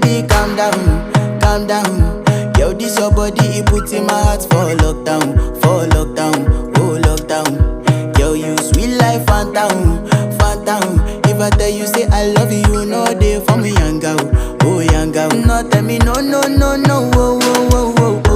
baby, calm down. Yo, this your body, it put in my heart for lockdown, oh lockdown. Yo, you sweet life, phantom, phantom. If I tell you say I love you, no day for me, young girl, oh young girl. No tell me no, oh, oh, oh, oh, oh.